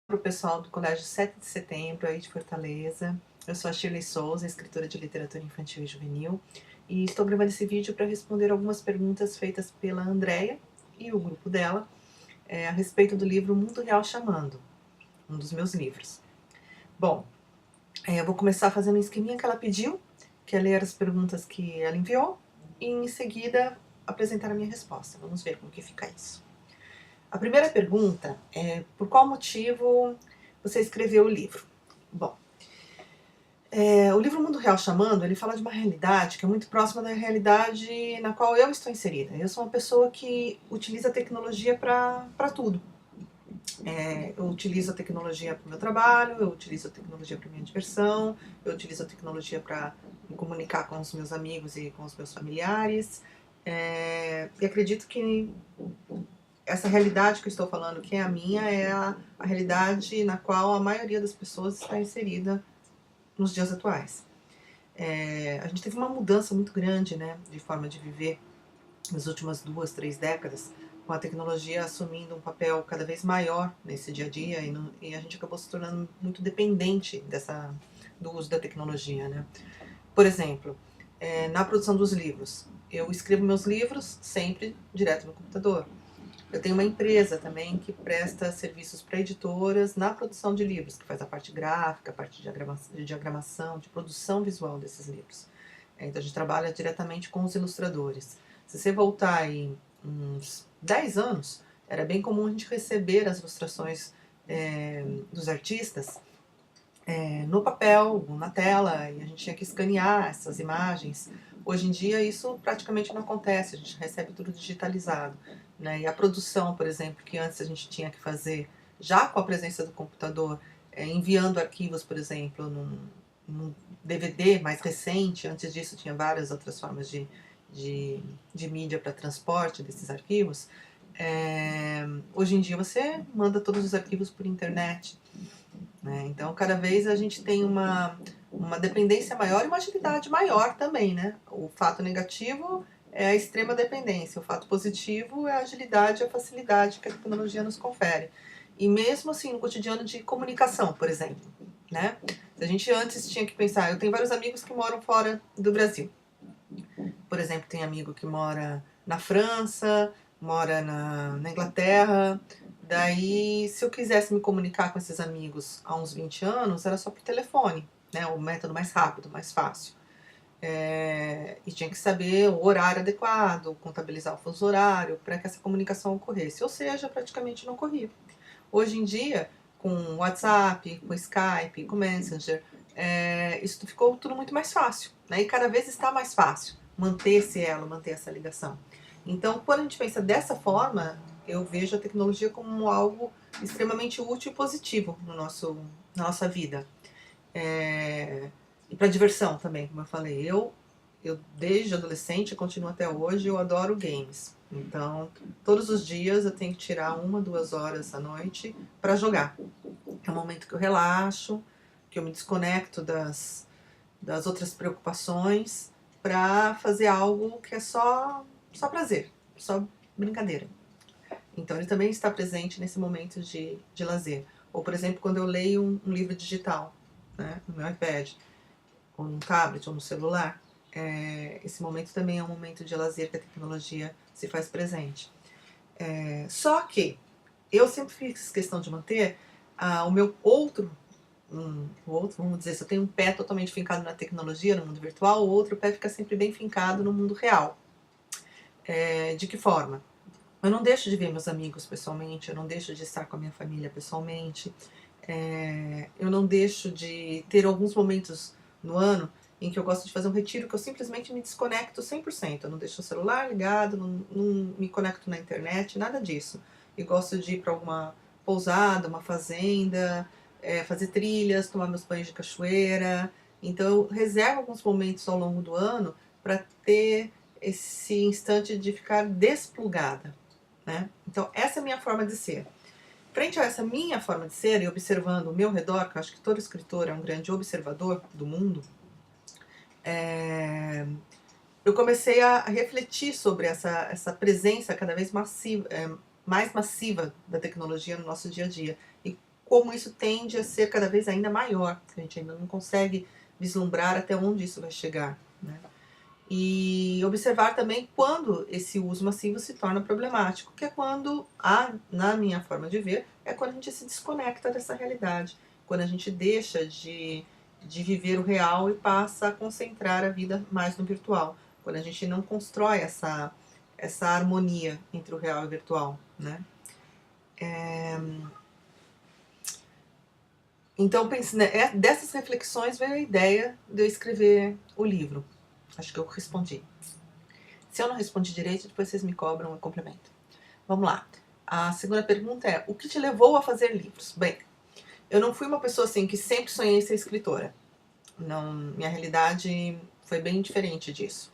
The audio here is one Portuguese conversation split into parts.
Para o pessoal do Colégio 7 de Setembro, aí de Fortaleza. Eu sou a Shirley Souza, escritora de literatura infantil e juvenil, e estou gravando esse vídeo para responder algumas perguntas feitas pela Andrea e o grupo dela a respeito do livro Mundo Real Chamando, um dos meus livros. Bom, eu vou começar fazendo um esqueminha que ela pediu, que é ler as perguntas que ela enviou, e em seguida apresentar a minha resposta. Vamos ver como que fica isso. A primeira pergunta é: por qual motivo você escreveu o livro? Bom, o livro Mundo Real Chamando, ele fala de uma realidade que é muito próxima da realidade na qual eu estou inserida. Eu sou uma pessoa que utiliza a tecnologia para tudo. Eu utilizo a tecnologia para o meu trabalho, eu utilizo a tecnologia para minha diversão, eu utilizo a tecnologia para me comunicar com os meus amigos e com os meus familiares. E acredito que essa realidade que eu estou falando, que é a minha, é a realidade na qual a maioria das pessoas está inserida nos dias atuais. A gente teve uma mudança muito grande, né, de forma de viver nas últimas 2, 3 décadas, com a tecnologia assumindo um papel cada vez maior nesse dia a dia, e a gente acabou se tornando muito dependente do uso da tecnologia, né? Por exemplo, na produção dos livros, eu escrevo meus livros sempre direto no computador. Eu tenho uma empresa também que presta serviços para editoras na produção de livros, que faz a parte gráfica, a parte de diagramação, de produção visual desses livros. Então a gente trabalha diretamente com os ilustradores. Se você voltar aí uns 10 anos, era bem comum a gente receber as ilustrações dos artistas no papel, na tela, e a gente tinha que escanear essas imagens. Hoje em dia isso praticamente não acontece, a gente recebe tudo digitalizado, né? E a produção, por exemplo, que antes a gente tinha que fazer já com a presença do computador, enviando arquivos, por exemplo, num DVD mais recente. Antes disso tinha várias outras formas de mídia para transporte desses arquivos. Hoje em dia você manda todos os arquivos por internet, né? Então, cada vez a gente tem uma dependência maior e uma agilidade maior também, né? O fato negativo é a extrema dependência, o fato positivo é a agilidade e a facilidade que a tecnologia nos confere. E mesmo assim, no cotidiano de comunicação, por exemplo, né? Se a gente antes tinha que pensar, eu tenho vários amigos que moram fora do Brasil. Por exemplo, tem amigo que mora na França, mora na Inglaterra. Daí, se eu quisesse me comunicar com esses amigos há uns 20 anos, era só por telefone, né? O método mais rápido, mais fácil. E tinha que saber o horário adequado, contabilizar o fuso horário para que essa comunicação ocorresse. Ou seja, praticamente não ocorria. Hoje em dia, com WhatsApp, com Skype, com Messenger, isso ficou tudo muito mais fácil, né? E cada vez está mais fácil manter esse elo, manter essa ligação. Então, quando a gente pensa dessa forma, eu vejo a tecnologia como algo extremamente útil e positivo na nossa vida. E para diversão também, como eu falei. Eu desde adolescente, continuo até hoje, eu adoro games. Então, todos os dias eu tenho que tirar 1, 2 horas à noite para jogar. É um momento que eu relaxo, que eu me desconecto das outras preocupações para fazer algo que é só prazer, só brincadeira. Então ele também está presente nesse momento de lazer. Ou, por exemplo, quando eu leio um livro digital, né, no meu iPad, ou no tablet, ou no celular, esse momento também é um momento de lazer que a tecnologia se faz presente. Só que eu sempre fiz questão de manter o meu vamos dizer, se eu tenho um pé totalmente fincado na tecnologia, no mundo virtual, o outro pé fica sempre bem fincado no mundo real. De que forma? Eu não deixo de ver meus amigos pessoalmente, eu não deixo de estar com a minha família pessoalmente, eu não deixo de ter alguns momentos no ano em que eu gosto de fazer um retiro que eu simplesmente me desconecto 100%. Eu não deixo o celular ligado, não me conecto na internet, nada disso. E gosto de ir para alguma pousada, uma fazenda, fazer trilhas, tomar meus banhos de cachoeira. Então eu reservo alguns momentos ao longo do ano para ter esse instante de ficar desplugada, né? Então essa é a minha forma de ser. Frente a essa minha forma de ser e observando o meu redor, que eu acho que todo escritor é um grande observador do mundo, eu comecei a refletir sobre essa presença cada vez mais massiva da tecnologia no nosso dia a dia. E como isso tende a ser cada vez ainda maior. A gente ainda não consegue vislumbrar até onde isso vai chegar, né? E observar também quando esse uso massivo se torna problemático, que é quando, na minha forma de ver, é quando a gente se desconecta dessa realidade, quando a gente deixa de viver o real e passa a concentrar a vida mais no virtual, quando a gente não constrói essa harmonia entre o real e o virtual, né? Então, pense, né, dessas reflexões veio a ideia de eu escrever o livro. Acho que eu respondi. Se eu não respondi direito, depois vocês me cobram e complementam. Vamos lá. A segunda pergunta é: o que te levou a fazer livros? Bem, eu não fui uma pessoa assim que sempre sonhei ser escritora. Não, minha realidade foi bem diferente disso.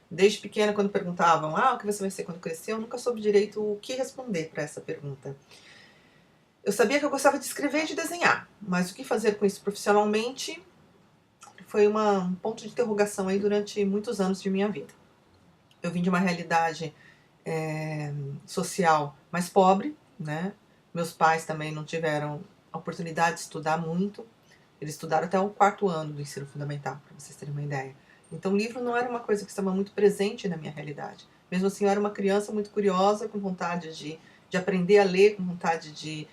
Desde pequena, quando perguntavam, o que você vai ser quando crescer, eu nunca soube direito o que responder para essa pergunta. Eu sabia que eu gostava de escrever e de desenhar, mas o que fazer com isso profissionalmente foi um ponto de interrogação aí durante muitos anos de minha vida. Eu vim de uma realidade social mais pobre, né? Meus pais também não tiveram a oportunidade de estudar muito. Eles estudaram até o 4º ano do ensino fundamental, para vocês terem uma ideia. Então, o livro não era uma coisa que estava muito presente na minha realidade. Mesmo assim, eu era uma criança muito curiosa, com vontade de aprender a ler, com vontade de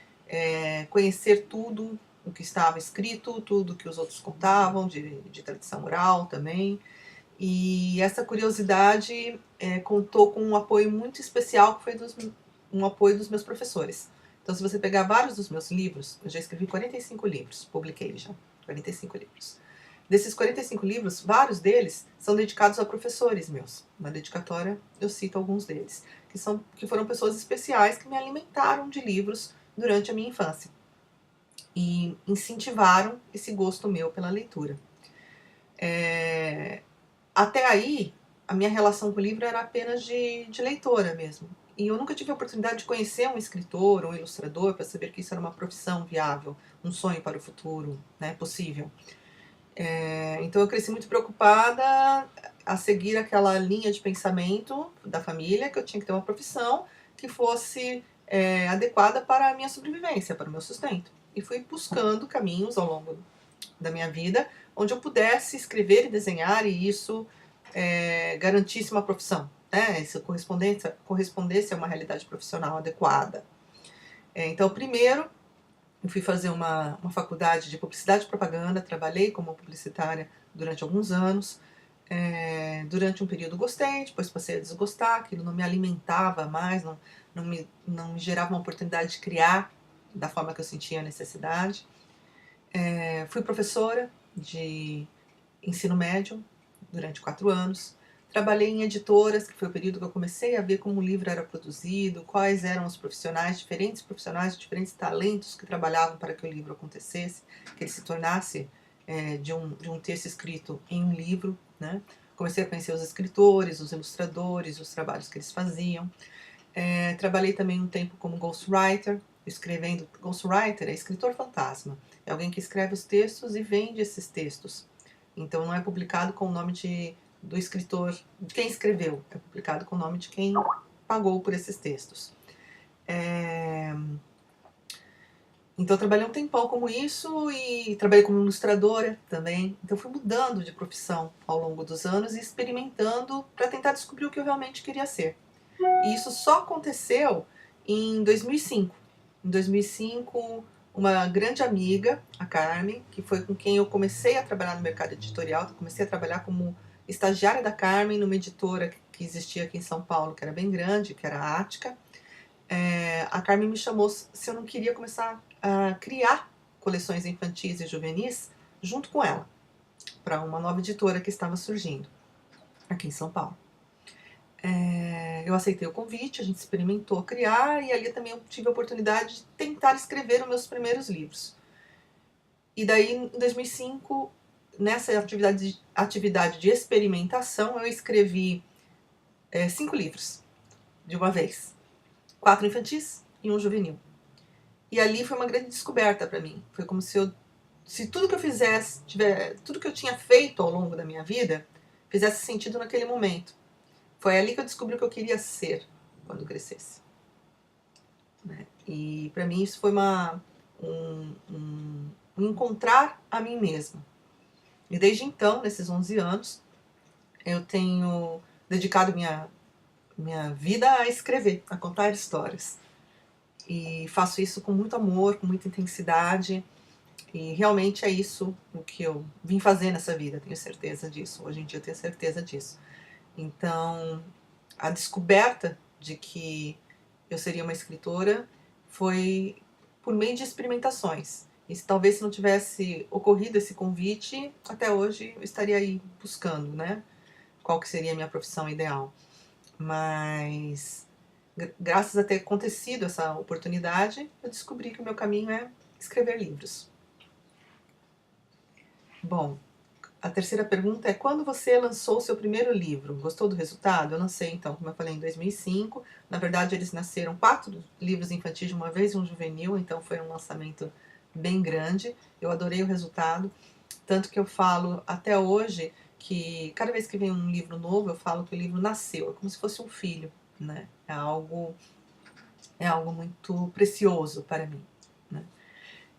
conhecer tudo o que estava escrito, tudo que os outros contavam, de tradição oral também. E essa curiosidade contou com um apoio muito especial, que foi um apoio dos meus professores. Então, se você pegar vários dos meus livros, eu já escrevi 45 livros, publiquei já, 45 livros. Desses 45 livros, vários deles são dedicados a professores meus. Na dedicatória eu cito alguns deles, que foram pessoas especiais que me alimentaram de livros durante a minha infância e incentivaram esse gosto meu pela leitura. Até aí, a minha relação com o livro era apenas de leitora mesmo. E eu nunca tive a oportunidade de conhecer um escritor ou um ilustrador para saber que isso era uma profissão viável, um sonho para o futuro, né, possível. Então eu cresci muito preocupada a seguir aquela linha de pensamento da família, que eu tinha que ter uma profissão que fosse adequada para a minha sobrevivência, para o meu sustento. E fui buscando caminhos ao longo da minha vida onde eu pudesse escrever e desenhar e isso garantisse uma profissão, né? Isso correspondesse a uma realidade profissional adequada. Então, primeiro, eu fui fazer uma faculdade de publicidade e propaganda, trabalhei como publicitária durante alguns anos. Durante um período gostei, depois passei a desgostar, aquilo não me alimentava mais, não me gerava uma oportunidade de criar da forma que eu sentia a necessidade. Fui professora de ensino médio durante 4 anos. Trabalhei em editoras, que foi o período que eu comecei a ver como o livro era produzido, quais eram os profissionais, diferentes talentos que trabalhavam para que o livro acontecesse, que ele se tornasse de um texto escrito em um livro, né? Comecei a conhecer os escritores, os ilustradores, os trabalhos que eles faziam. Trabalhei também um tempo como ghostwriter, escrevendo. Ghostwriter é escritor fantasma, é alguém que escreve os textos e vende esses textos. Então não é publicado com o nome do escritor, de quem escreveu, é publicado com o nome de quem pagou por esses textos. Então eu trabalhei um tempão como isso e trabalhei como ilustradora também. Então fui mudando de profissão ao longo dos anos e experimentando para tentar descobrir o que eu realmente queria ser. E isso só aconteceu em 2005. Em 2005, uma grande amiga, a Carmen, que foi com quem eu comecei a trabalhar no mercado editorial, eu comecei a trabalhar como estagiária da Carmen numa editora que existia aqui em São Paulo, que era bem grande, que era a Ática. A Carmen me chamou se eu não queria começar a criar coleções infantis e juvenis junto com ela, para uma nova editora que estava surgindo aqui em São Paulo. Eu aceitei o convite, a gente experimentou criar e ali também eu tive a oportunidade de tentar escrever os meus primeiros livros. E daí, em 2005, nessa atividade de experimentação, eu escrevi 5 livros de uma vez. 4 infantis e um juvenil. E ali foi uma grande descoberta para mim. Foi como se tudo que eu fizesse, tudo que eu tinha feito ao longo da minha vida, fizesse sentido naquele momento. Foi ali que eu descobri o que eu queria ser quando crescesse. E para mim isso foi uma um encontrar a mim mesma. E desde então, nesses 11 anos, eu tenho dedicado minha vida a escrever, a contar histórias. E faço isso com muito amor, com muita intensidade. E realmente é isso o que eu vim fazer nessa vida, tenho certeza disso. Hoje em dia eu tenho certeza disso. Então, a descoberta de que eu seria uma escritora foi por meio de experimentações. E talvez se não tivesse ocorrido esse convite, até hoje eu estaria aí buscando, né? Qual que seria a minha profissão ideal. Mas, graças a ter acontecido essa oportunidade, eu descobri que o meu caminho é escrever livros. Bom, a terceira pergunta é: quando você lançou o seu primeiro livro? Gostou do resultado? Eu lancei, então, como eu falei, em 2005. Na verdade, eles nasceram 4 livros infantis de uma vez e um juvenil, então foi um lançamento bem grande. Eu adorei o resultado, tanto que eu falo até hoje que cada vez que vem um livro novo, eu falo que o livro nasceu, é como se fosse um filho, né? É algo muito precioso para mim, né?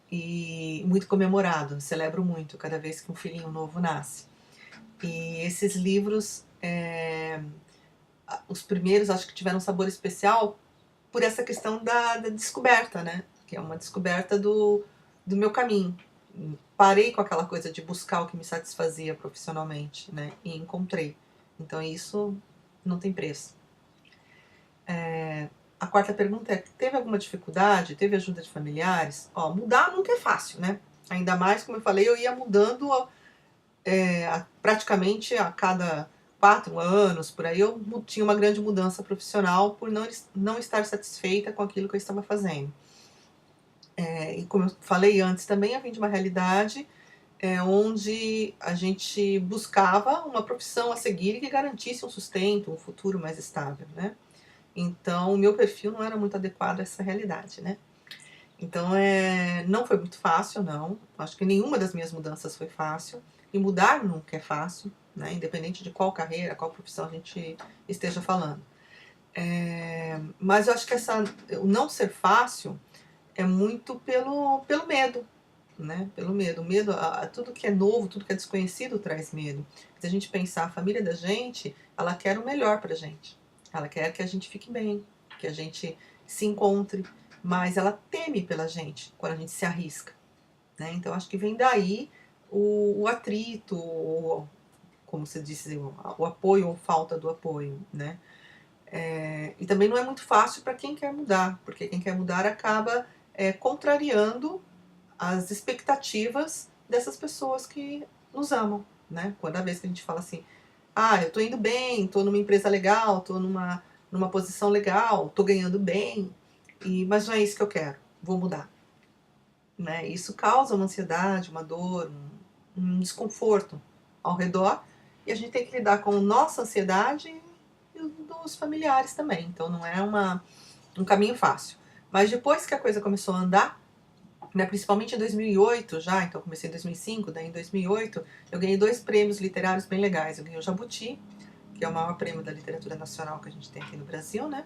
E muito comemorado, celebro muito cada vez que um filhinho novo nasce. E esses livros, os primeiros acho que tiveram um sabor especial por essa questão da descoberta, né? Que é uma descoberta do meu caminho. Parei com aquela coisa de buscar o que me satisfazia profissionalmente, né? E encontrei. Então isso não tem preço. A quarta pergunta é: teve alguma dificuldade? Teve ajuda de familiares? Ó, mudar nunca é fácil, né? Ainda mais, como eu falei, eu ia mudando praticamente a cada 4 anos, por aí, eu tinha uma grande mudança profissional por não estar satisfeita com aquilo que eu estava fazendo. E como eu falei antes também, eu vim de uma realidade onde a gente buscava uma profissão a seguir que garantisse um sustento, um futuro mais estável, né? Então, o meu perfil não era muito adequado a essa realidade, né? Então, não foi muito fácil, não. Acho que nenhuma das minhas mudanças foi fácil. E mudar nunca é fácil, né? Independente de qual carreira, qual profissão a gente esteja falando. Mas eu acho que o não ser fácil é muito pelo medo, né? Pelo medo. O medo, tudo que é novo, tudo que é desconhecido traz medo. Se a gente pensar, a família da gente, ela quer o melhor pra gente. Ela quer que a gente fique bem, que a gente se encontre, mas ela teme pela gente quando a gente se arrisca, né? Então acho que vem daí o atrito, como você disse, o apoio ou falta do apoio, né? E também não é muito fácil para quem quer mudar, porque quem quer mudar acaba contrariando as expectativas dessas pessoas que nos amam, né? Cada vez que a gente fala assim: ah, eu tô indo bem, tô numa empresa legal, tô numa posição legal, tô ganhando bem, mas não é isso que eu quero, vou mudar, né? Isso causa uma ansiedade, uma dor, um desconforto ao redor, e a gente tem que lidar com nossa ansiedade e dos familiares também. Então não é um caminho fácil. Mas depois que a coisa começou a andar, né, principalmente em 2008 já, então eu comecei em 2005, daí em 2008 eu ganhei 2 prêmios literários bem legais. Eu ganhei o Jabuti, que é o maior prêmio da literatura nacional que a gente tem aqui no Brasil, né?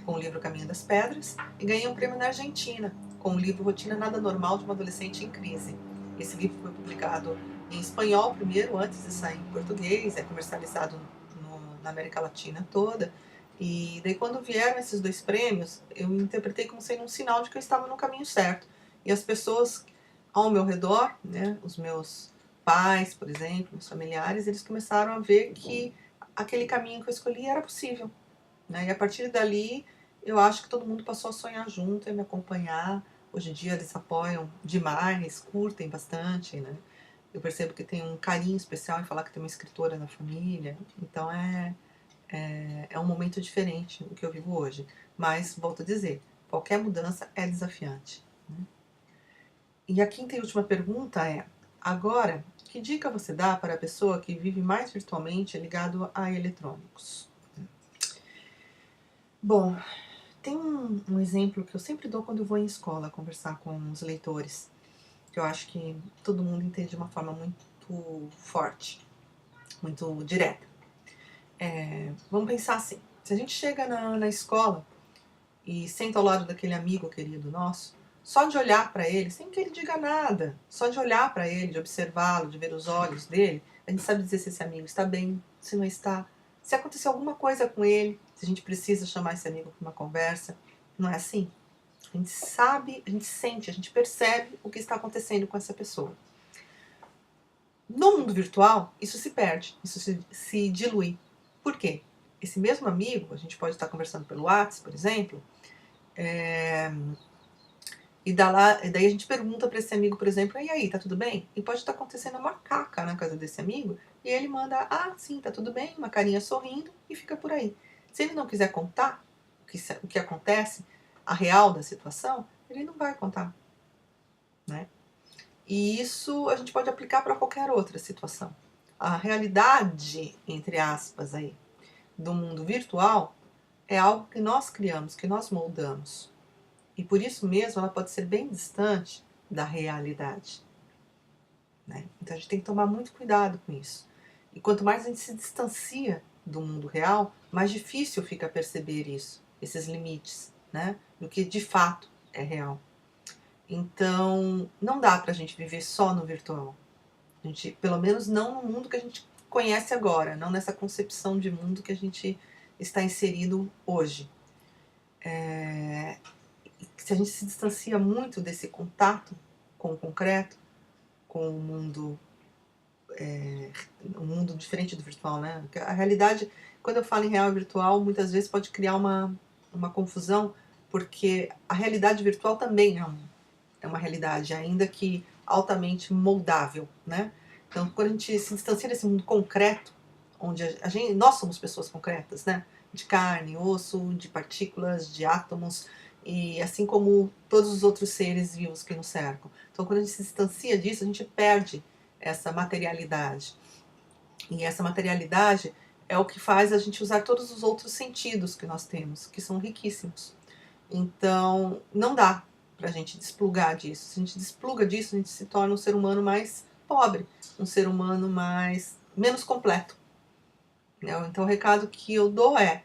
Com o livro Caminho das Pedras, e ganhei um prêmio na Argentina, com o livro Rotina Nada Normal de uma Adolescente em Crise. Esse livro foi publicado em espanhol primeiro, antes de sair em português, é comercializado na América Latina toda. E daí quando vieram esses 2 prêmios, eu interpretei como sendo um sinal de que eu estava no caminho certo. E as pessoas ao meu redor, né, os meus pais, por exemplo, meus familiares, eles começaram a ver que aquele caminho que eu escolhi era possível, né? E a partir dali, eu acho que todo mundo passou a sonhar junto e me acompanhar. Hoje em dia eles apoiam demais, curtem bastante, né? Eu percebo que tem um carinho especial em falar que tem uma escritora na família. Então é um momento diferente do que eu vivo hoje. Mas, volto a dizer, qualquer mudança é desafiante, né? E a quinta e última pergunta é: agora, que dica você dá para a pessoa que vive mais virtualmente ligado a eletrônicos? Bom, tem um exemplo que eu sempre dou quando eu vou em escola conversar com os leitores, que eu acho que todo mundo entende de uma forma muito forte, muito direta. Vamos pensar assim: se a gente chega na escola e senta ao lado daquele amigo querido nosso, só de olhar para ele, sem que ele diga nada, só de olhar para ele, de observá-lo, de ver os olhos dele, a gente sabe dizer se esse amigo está bem, se não está, se aconteceu alguma coisa com ele, se a gente precisa chamar esse amigo para uma conversa. Não é assim? A gente sabe, a gente sente, a gente percebe o que está acontecendo com essa pessoa. No mundo virtual, isso se perde, isso se dilui. Por quê? Esse mesmo amigo, a gente pode estar conversando pelo WhatsApp, por exemplo, e daí a gente pergunta para esse amigo, por exemplo, e aí, tá tudo bem? E pode estar acontecendo uma caca na casa desse amigo, e ele manda, ah, sim, tá tudo bem, uma carinha sorrindo, e fica por aí. Se ele não quiser contar o que acontece, a real da situação, ele não vai contar, né? E isso a gente pode aplicar para qualquer outra situação. A realidade, entre aspas, aí, do mundo virtual é algo que nós criamos, que nós moldamos. E por isso mesmo ela pode ser bem distante da realidade, né? Então a gente tem que tomar muito cuidado com isso. E quanto mais a gente se distancia do mundo real, mais difícil fica perceber isso, esses limites, né? Do que de fato é real. Então não dá pra gente viver só no virtual. A gente, pelo menos não no mundo que a gente conhece agora, não nessa concepção de mundo que a gente está inserido hoje. Se a gente se distancia muito desse contato com o concreto, com o mundo, um mundo diferente do virtual, né? A realidade, quando eu falo em real e virtual, muitas vezes pode criar uma confusão, porque a realidade virtual também é uma realidade, ainda que altamente moldável, né? Então, quando a gente se distancia desse mundo concreto, onde nós somos pessoas concretas, né? De carne, osso, de partículas, de átomos, e assim como todos os outros seres vivos que nos cercam. Então, quando a gente se distancia disso, a gente perde essa materialidade. E essa materialidade é o que faz a gente usar todos os outros sentidos que nós temos, que são riquíssimos. Então, não dá pra gente desplugar disso. Se a gente despluga disso, a gente se torna um ser humano mais pobre, um ser humano menos completo. Então, o recado que eu dou é: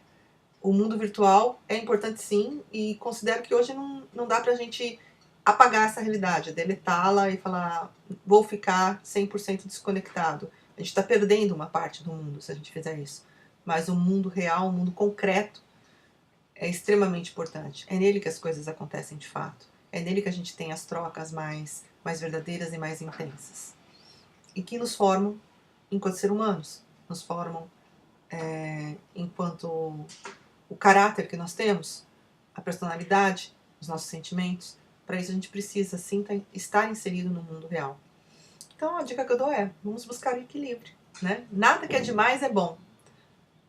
o mundo virtual é importante sim, e considero que hoje não dá pra gente apagar essa realidade, deletá-la e falar, vou ficar 100% desconectado. A gente está perdendo uma parte do mundo se a gente fizer isso. Mas o mundo real, o mundo concreto, é extremamente importante. É nele que as coisas acontecem de fato. É nele que a gente tem as trocas mais verdadeiras e mais intensas. E que nos formam enquanto seres humanos. Nos formam enquanto o caráter que nós temos, a personalidade, os nossos sentimentos. Para isso a gente precisa sim estar inserido no mundo real. Então a dica que eu dou é, vamos buscar o equilíbrio, né? Nada que é demais é bom,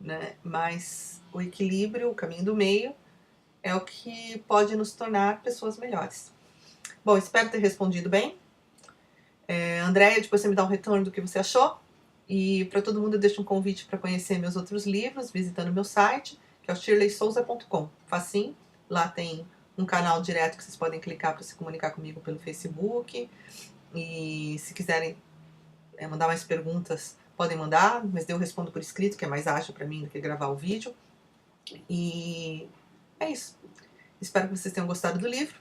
né? Mas o equilíbrio, o caminho do meio, é o que pode nos tornar pessoas melhores. Bom, espero ter respondido bem. Andréia, depois você me dá um retorno do que você achou. E para todo mundo eu deixo um convite para conhecer meus outros livros, visitando meu site, que é o shirleysouza.com. Facinho, lá tem um canal direto que vocês podem clicar para se comunicar comigo pelo Facebook. E se quiserem mandar mais perguntas, podem mandar, mas eu respondo por escrito, que é mais ágil para mim do que gravar o vídeo. E é isso. Espero que vocês tenham gostado do livro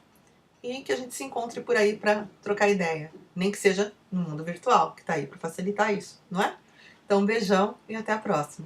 e que a gente se encontre por aí para trocar ideia, nem que seja no mundo virtual, que está aí para facilitar isso, não é? Então, um beijão e até a próxima.